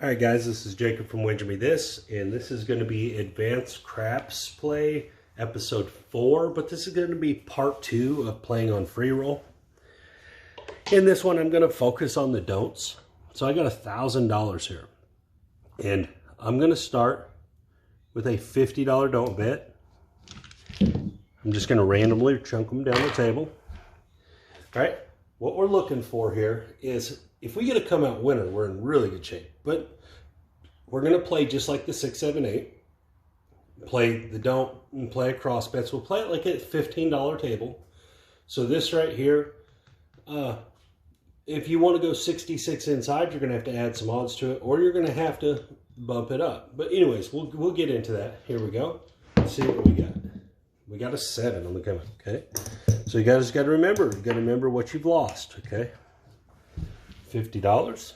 Alright guys, this is Jacob from Wager Me This, and this is going to be Advanced Craps Play episode 4, but this is going to be part 2 of playing on free roll. In this one I'm going to focus on the don'ts. So I got $1,000 here, and I'm going to start with a $50 don't bet. I'm just going to randomly chunk them down the table. Alright, what we're looking for here is, if we get a come out winner, we're in really good shape. But we're going to play just like the 6, 7, 8. Play the don't and play a cross bets. We'll play it like a $15 table. So this right here, if you want to go 66 inside, you're going to have to add some odds to it, or you're going to have to bump it up. But anyways, we'll get into that. Here we go. Let's see what we got. We got a 7 on the come out, okay? So you guys got to remember, what you've lost, okay? $50.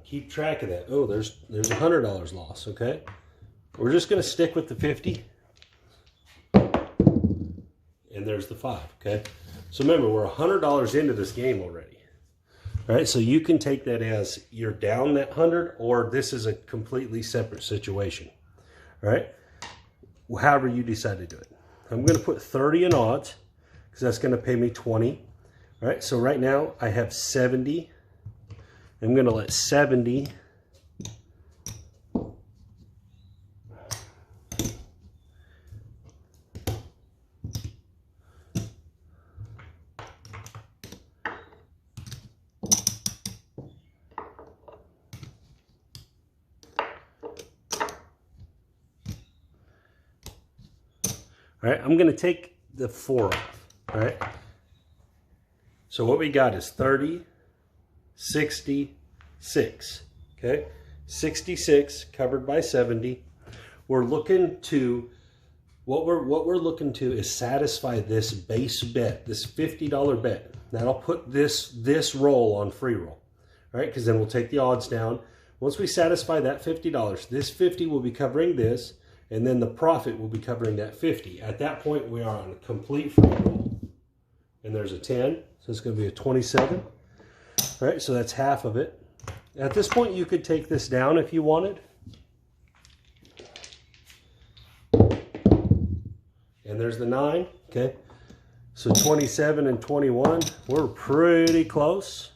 Keep track of that. Oh, there's $100 loss, okay? We're just going to stick with the 50. And there's the 5, okay? So remember, we're $100 into this game already. All right, so you can take that as you're down that 100, or this is a completely separate situation. All right? However you decide to do it. I'm going to put 30 in odds, because that's going to pay me 20. All right, so right now I have 70. I'm going to let 70 all right, I'm going to take the 4 off. All right. So what we got is 30, 66. Okay, 66 covered by 70. We're looking to what we're looking to is satisfy this base bet, this $50 bet. That'll put this roll on free roll. All right, because then we'll take the odds down. Once we satisfy that $50, this 50 will be covering this, and then the profit will be covering that 50. At that point, we are on a complete free roll. And there's a 10, so it's going to be a 27. All right, so that's half of it. At this point, you could take this down if you wanted. And there's the 9, okay? So 27 and 21, we're pretty close.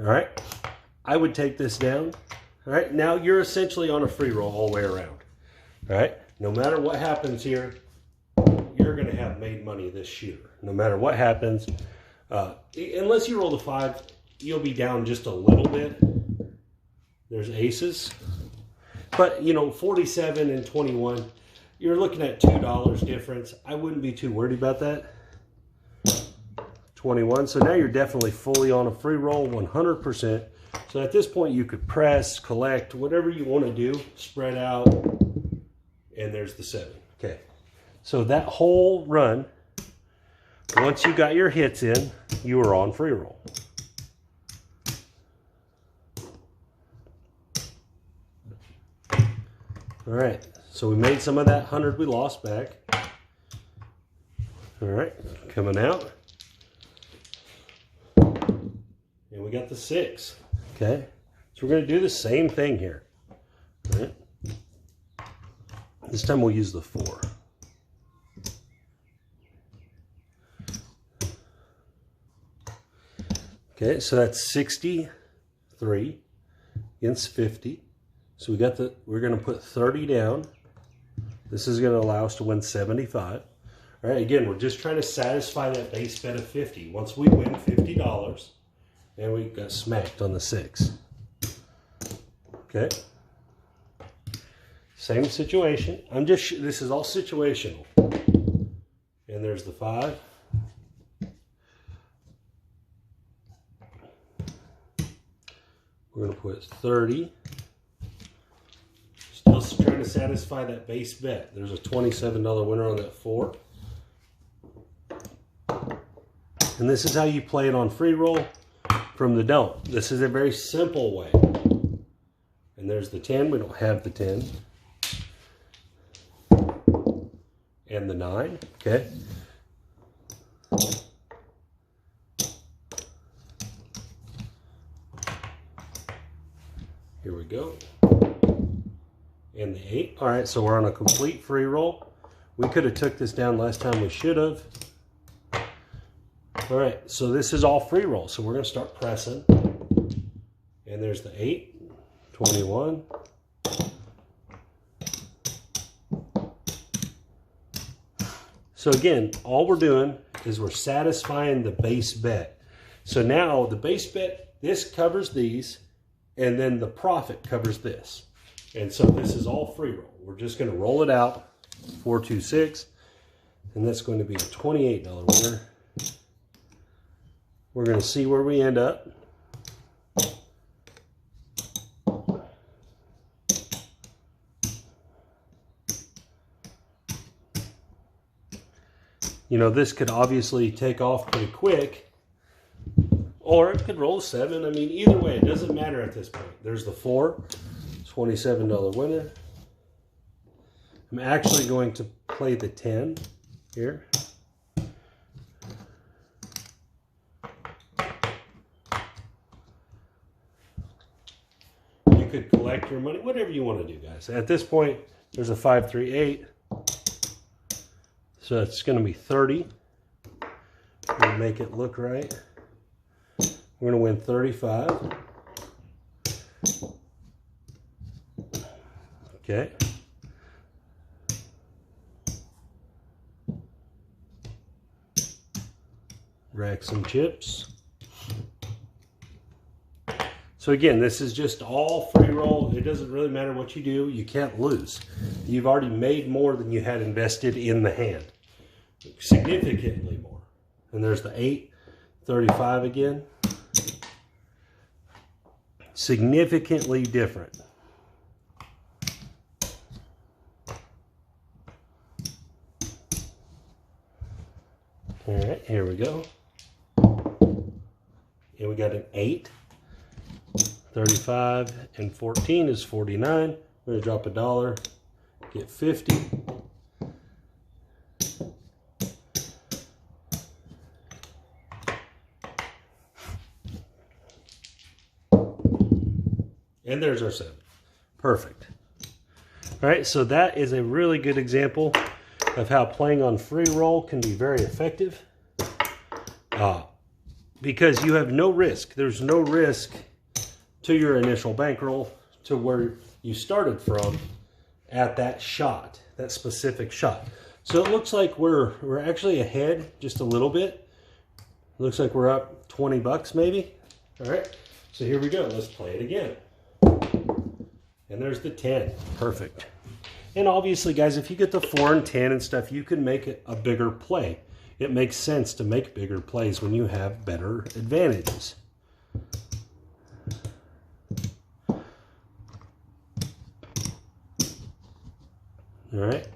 All right, I would take this down. All right, now you're essentially on a free roll all the way around. All right, no matter what happens here, you're going to have made money this shooter. No matter what happens, unless you roll the 5, you'll be down just a little bit. There's aces. But, you know, 47 and 21, you're looking at $2 difference. I wouldn't be too worried about that. 21. So now you're definitely fully on a free roll, 100%. So at this point, you could press, collect, whatever you want to do, spread out. And there's the 7. Okay. So that whole run, once you got your hits in, you were on free roll. All right, so we made some of that 100 we lost back. All right, coming out. And we got the 6, okay? So we're gonna do the same thing here, all right? This time we'll use the 4. Okay, so that's 63 against 50. So we're going to put 30 down. This is going to allow us to win 75. All right, again, we're just trying to satisfy that base bet of 50. Once we win $50, and we got smacked on the 6. Okay. Same situation. This is all situational. And there's the 5. We're going to put 30. Still trying to satisfy that base bet. There's a $27 winner on that 4. And this is how you play it on free roll from the don't. This is a very simple way. And there's the 10. We don't have the 10. And the 9. Okay. Here we go. And the 8. All right, so we're on a complete free roll. We could have took this down last time, we should have. All right, so this is all free roll. So we're gonna start pressing. And there's the 8, 21. So again, all we're doing is we're satisfying the base bet. So now the base bet, this covers these, and then the profit covers this. And so this is all free roll. We're just gonna roll it out, 426, and that's going to be a $28 winner. We're gonna see where we end up. You know, this could obviously take off pretty quick, or it could roll 7. I mean, either way, it doesn't matter at this point. There's the 4, $27 winner. I'm actually going to play the 10 here. You could collect your money, whatever you want to do, guys. At this point, there's a 5, 3, 8. So it's going to be 30. We'll make it look right. We're going to win 35. Okay. Rack some chips. So again, this is just all free roll. It doesn't really matter what you do. You can't lose. You've already made more than you had invested in the hand. Significantly more. And there's the 8, 35 again. Significantly different. All right, here we go. And we got an 8, 35, and 14 is 49. We're gonna drop $1, get 50. And there's our 7. Perfect. All right, so that is a really good example of how playing on free roll can be very effective. Because you have no risk. There's no risk to your initial bankroll to where you started from at that shot, that specific shot. So it looks like we're actually ahead just a little bit. It looks like we're up 20 bucks maybe. All right, so here we go. Let's play it again. And there's the 10. Perfect. And obviously, guys, if you get the 4 and 10 and stuff, you can make it a bigger play. It makes sense to make bigger plays when you have better advantages. All right.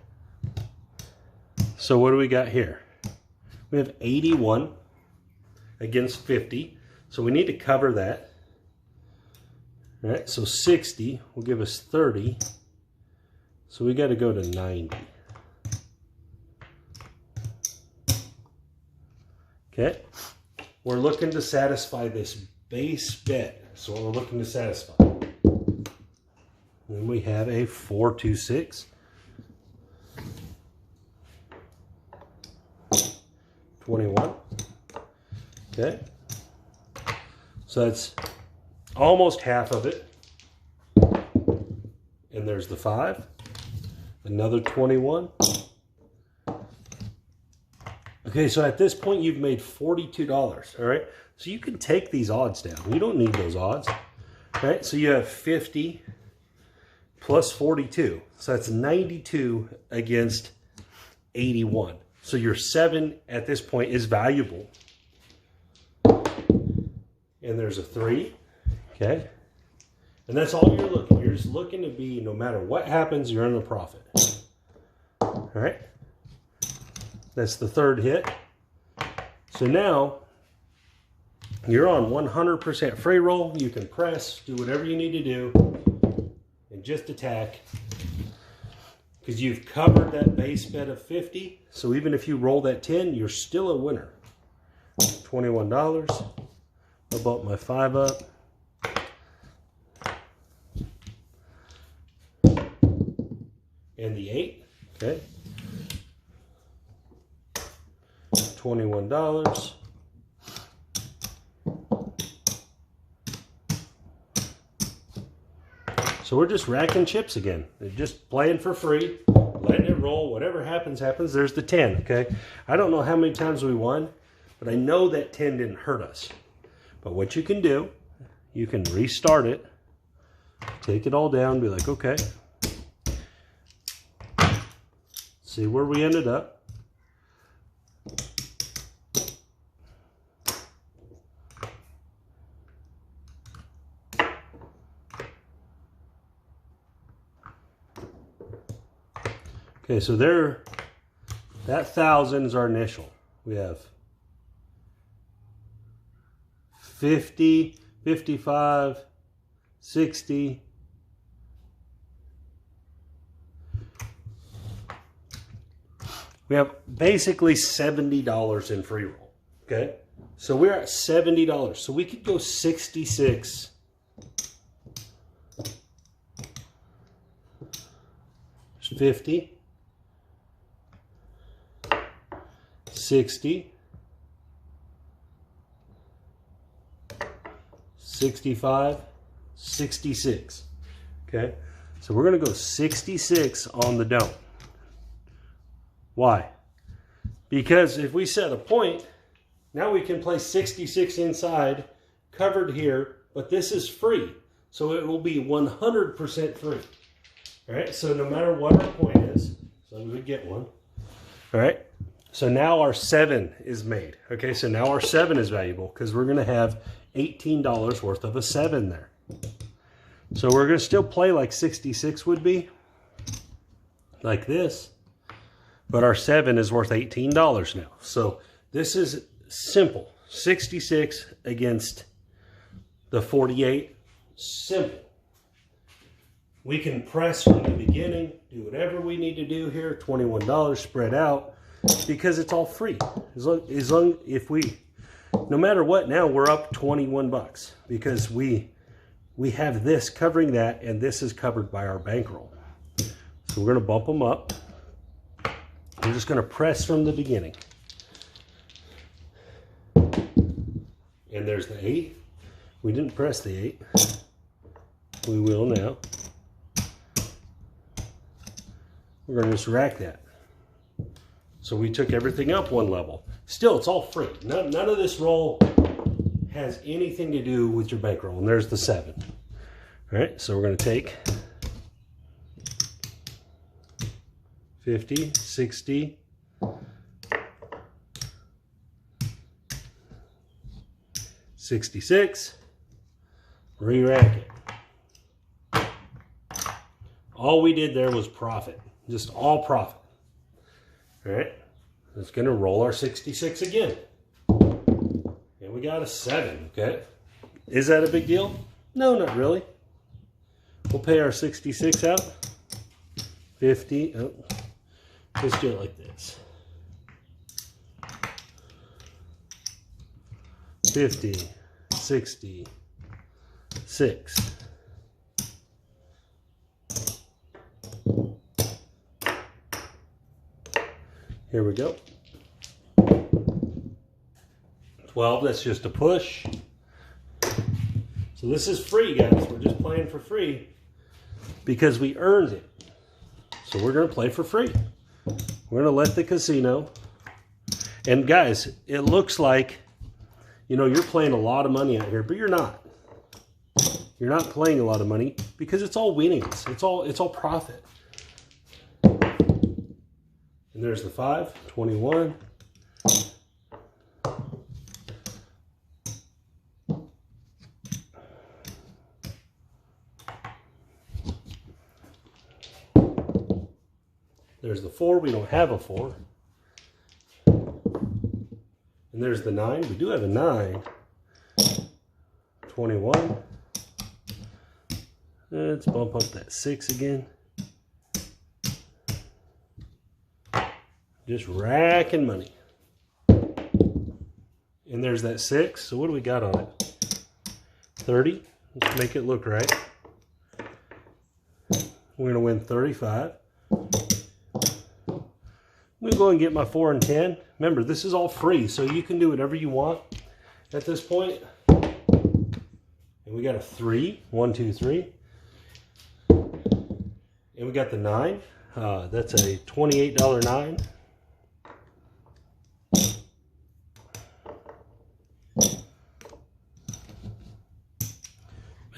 So what do we got here? We have 81 against 50. So we need to cover that. All right, so 60 will give us 30. So we got to go to 90. Okay, we're looking to satisfy this base bet. So we're looking to satisfy. Then we have a 426. 21. Okay, so that's almost half of it. And there's the 5. Another 21. Okay, so at this point you've made $42. All right, so you can take these odds down. You don't need those odds. All right, so you have 50 plus 42. So that's 92 against 81. So your 7 at this point is valuable. And there's a 3. Okay, and that's all you're looking. You're just looking to be, no matter what happens, you're in a profit. All right, that's the 3rd hit. So now you're on 100% free roll. You can press, do whatever you need to do, and just attack, because you've covered that base bet of 50. So even if you roll that 10, you're still a winner. $21. I bought my 5 up. and the 8. Okay. $21. So we're just racking chips again. They're just playing for free, letting it roll. Whatever happens, happens. There's the 10, okay? I don't know how many times we won, but I know that 10 didn't hurt us. But what you can do, you can restart it, take it all down, be like, okay. See where we ended up. Okay, so there, that 1,000 is our initial. We have 50, 55, 60. We have basically $70 in free roll. Okay, so we're at $70. So we could go 66. 50. 60, 65, 66. Okay, so we're going to go 66 on the dome. Why? Because if we set a point, now we can play 66 inside, covered here, but this is free. So it will be 100% free. All right, so no matter what our point is, so we would get one. All right. So now our 7 is made. Okay, so now our 7 is valuable because we're going to have $18 worth of a 7 there. So we're going to still play like 66 would be, like this, but our 7 is worth $18 now. So this is simple. 66 against the 48. Simple. We can press from the beginning, do whatever we need to do here. $21 spread out. Because it's all free. No matter what, now we're up 21 bucks because we have this covering that, and this is covered by our bankroll. So we're going to bump them up. We're just going to press from the beginning. And there's the 8. We didn't press the 8. We will now. We're going to just rack that. So we took everything up one level. Still, it's all free. None of this roll has anything to do with your bankroll. And there's the 7. All right, so we're going to take 50, 60, 66, re-rack it. All we did there was profit. Just all profit. All right, it's going to roll our 66 again. And we got a 7, okay? Is that a big deal? No, not really. We'll pay our 66 out. 50, oh, let's do it like this. 50, 60, 6. Here we go. 12, that's just a push. So this is free, guys. We're just playing for free because we earned it. So we're going to play for free. We're going to let the casino. And guys, it looks like, you know, you're playing a lot of money out here, but you're not. You're not playing a lot of money because it's all winnings. It's all profit. And there's the 5, 21. There's the 4, we don't have a 4. And there's the 9, we do have a 9. 21. Let's bump up that 6 again. Just racking money. And there's that 6. So what do we got on it? 30. Let's make it look right. We're going to win 35. I'm going to go and get my 4 and 10. Remember, this is all free, so you can do whatever you want at this point. And we got a 3. 1, 2, 3. And we got the 9. That's a $28 9.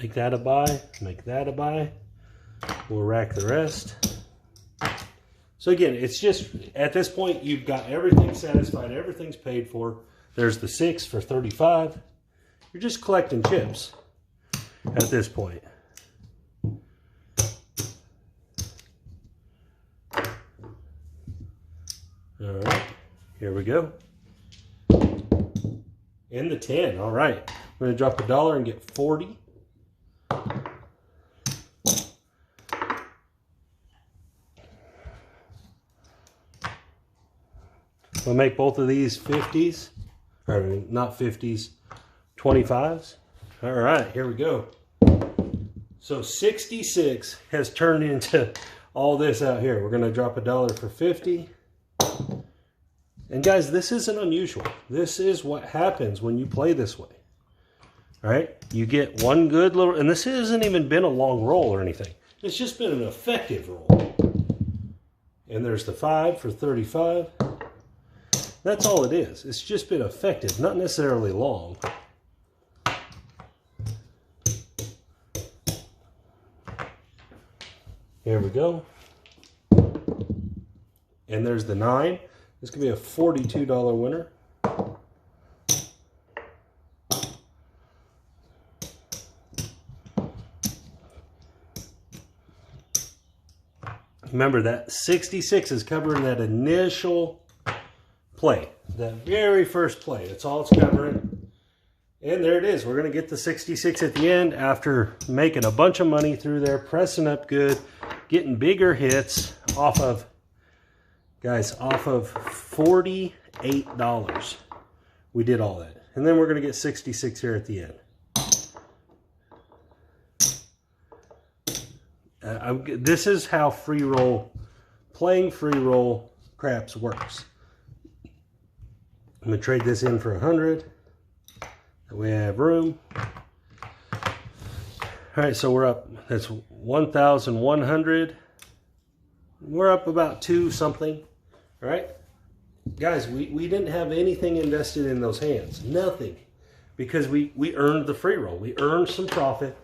Make that a buy. Make that a buy. We'll rack the rest. So again, it's just, at this point, you've got everything satisfied, everything's paid for. There's the 6 for 35. You're just collecting chips at this point. All right, here we go. And the 10, all right. I'm gonna drop $1 and get 40. We'll make both of these 50s, or not 50s, 25s. All right, here we go. So 66 has turned into all this out here. We're gonna drop $1 for 50. And guys, this isn't unusual. This is what happens when you play this way. All right, you get one good little, and this hasn't even been a long roll or anything. It's just been an effective roll. And there's the 5 for 35. That's all it is. It's just been effective, not necessarily long. Here we go. And there's the 9. This could be a $42 winner. Remember that 66 is covering that initial play, that very first play. That's all it's covering. And there it is. We're going to get the 66 at the end after making a bunch of money through there, pressing up good, getting bigger hits off of, guys, off of $48. We did all that. And then we're going to get 66 here at the end. This is how free roll, playing free roll craps works. I'm going to trade this in for 100. That way I have room. All right, so we're up. That's 1,100. We're up about 2 something. All right. Guys, we didn't have anything invested in those hands. Nothing. Because we earned the free roll. We earned some profit.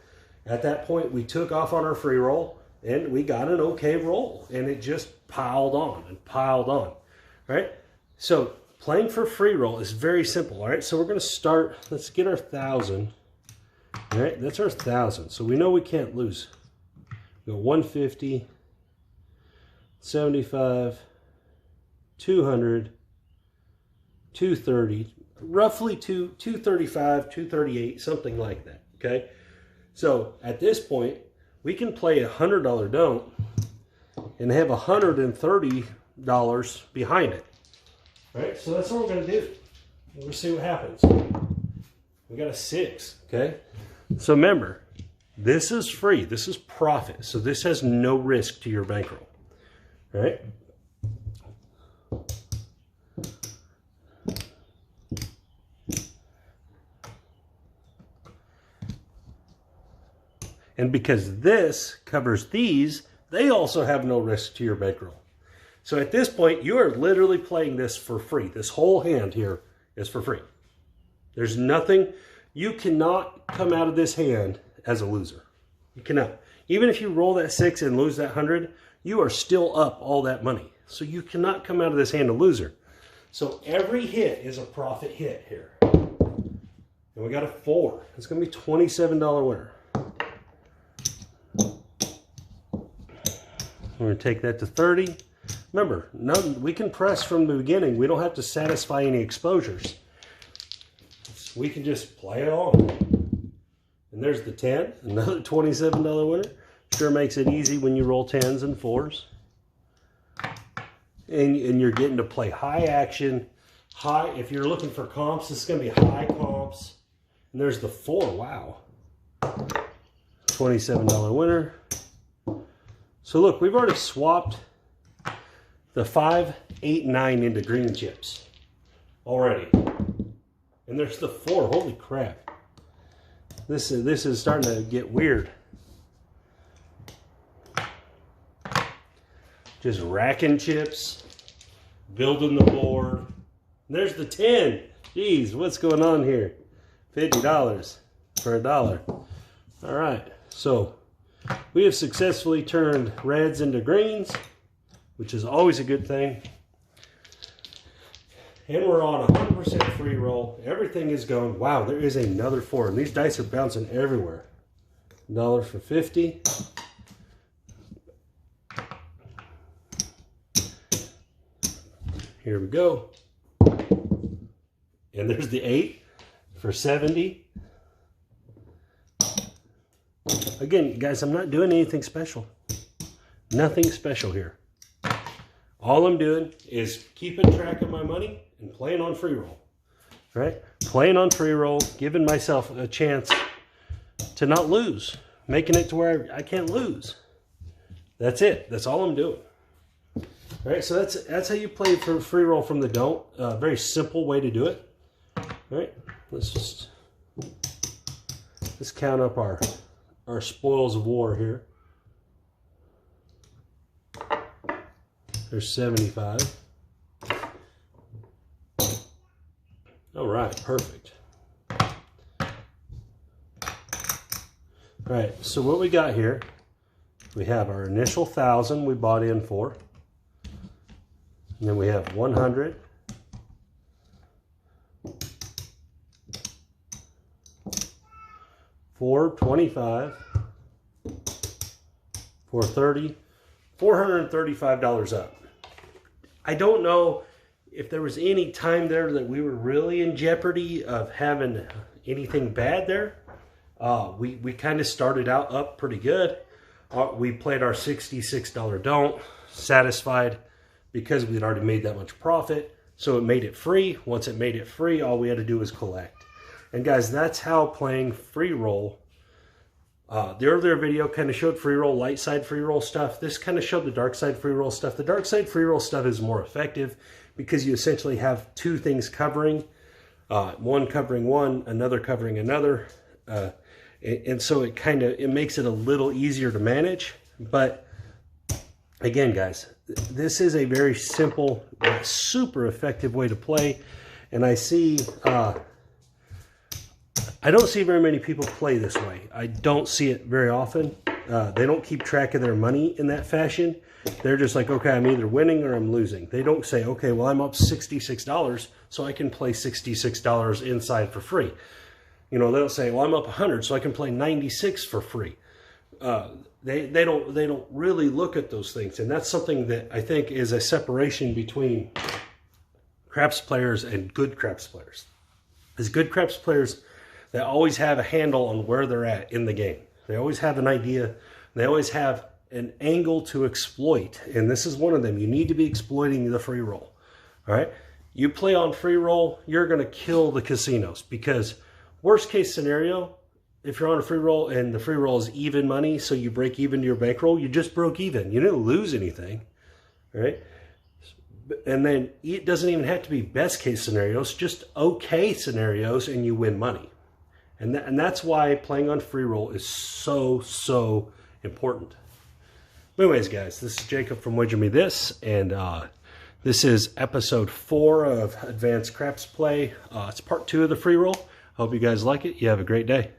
At that point, we took off on our free roll. And we got an okay roll. And it just piled on and piled on. All right. So playing for free roll is very simple. All right. So we're going to start. Let's get our 1,000. All right. That's our 1,000. So we know we can't lose. We go 150, 75, 200, 230, roughly 235, 238, something like that. Okay. So at this point, we can play a $100 don't and have $130 behind it. All right, so that's what we're going to do. We're going to see what happens. We got a 6, okay? So remember, this is free. This is profit. So this has no risk to your bankroll. All right? And because this covers these, they also have no risk to your bankroll. So at this point, you are literally playing this for free. This whole hand here is for free. There's nothing, you cannot come out of this hand as a loser. You cannot. Even if you roll that 6 and lose that 100, you are still up all that money. So you cannot come out of this hand a loser. So every hit is a profit hit here. And we got a 4. It's going to be $27 winner. We're going to take that to 30. Remember, we can press from the beginning. We don't have to satisfy any exposures. We can just play it on. And there's the 10, another $27 winner. Sure makes it easy when you roll 10s and 4s. And you're getting to play high action. High. If you're looking for comps, this is going to be high comps. And there's the 4. Wow. $27 winner. So look, we've already swapped the 5 8 and 9 into green chips already. And there's the 4. Holy crap. This is starting to get weird. Just racking chips, building the board. And there's the 10. Jeez, what's going on here? $50 for $1. All right, so we have successfully turned reds into greens, which is always a good thing. And we're on 100% free roll. Everything is going. Wow, there is another 4. And these dice are bouncing everywhere. $1 for 50. Here we go. And there's the 8 for 70. Again, guys, I'm not doing anything special. Nothing special here. All I'm doing is keeping track of my money and playing on free roll. Right? Playing on free roll, giving myself a chance to not lose. Making it to where I can't lose. That's it. That's all I'm doing. All right, so that's how you play for free roll from the don't. Very simple way to do it. All right, let's count up our spoils of war here. There's 75. All right, perfect. All right, so what we got here, we have our initial 1,000 we bought in for. And then we have 100. $425, $430, $435 up. I don't know if there was any time there that we were really in jeopardy of having anything bad there. We kind of started out up pretty good. We played our $66 don't, satisfied because we'd already made that much profit. So it made it free. Once it made it free, all we had to do was collect. And guys, that's how playing free roll. The earlier video kind of showed free roll, light side free roll stuff. This kind of showed the dark side free roll stuff. The dark side free roll stuff is more effective because you essentially have 2 things covering. One covering one, another covering another. And so it makes it a little easier to manage. But again, guys, this is a very simple, super effective way to play. And I see... I don't see very many people play this way. I don't see it very often. They don't keep track of their money in that fashion. They're just like, okay, I'm either winning or I'm losing. They don't say, okay, well, I'm up $66, so I can play $66 inside for free. You know, they'll say, well, I'm up 100, so I can play 96 for free. They don't really look at those things, and that's something that I think is a separation between craps players and good craps players. As good craps players, they always have a handle on where they're at in the game. They always have an idea. They always have an angle to exploit. And this is one of them. You need to be exploiting the free roll. All right? You play on free roll, you're going to kill the casinos. Because worst case scenario, if you're on a free roll and the free roll is even money, so you break even to your bankroll, you just broke even. You didn't lose anything. All right? And then it doesn't even have to be best case scenarios, just okay scenarios, and you win money. And that's why playing on free roll is so important. But anyways, guys, this is Jacob from Wager Me This, and this is episode 4 of Advanced Craps Play. It's part 2 of the free roll. Hope you guys like it. You have a great day.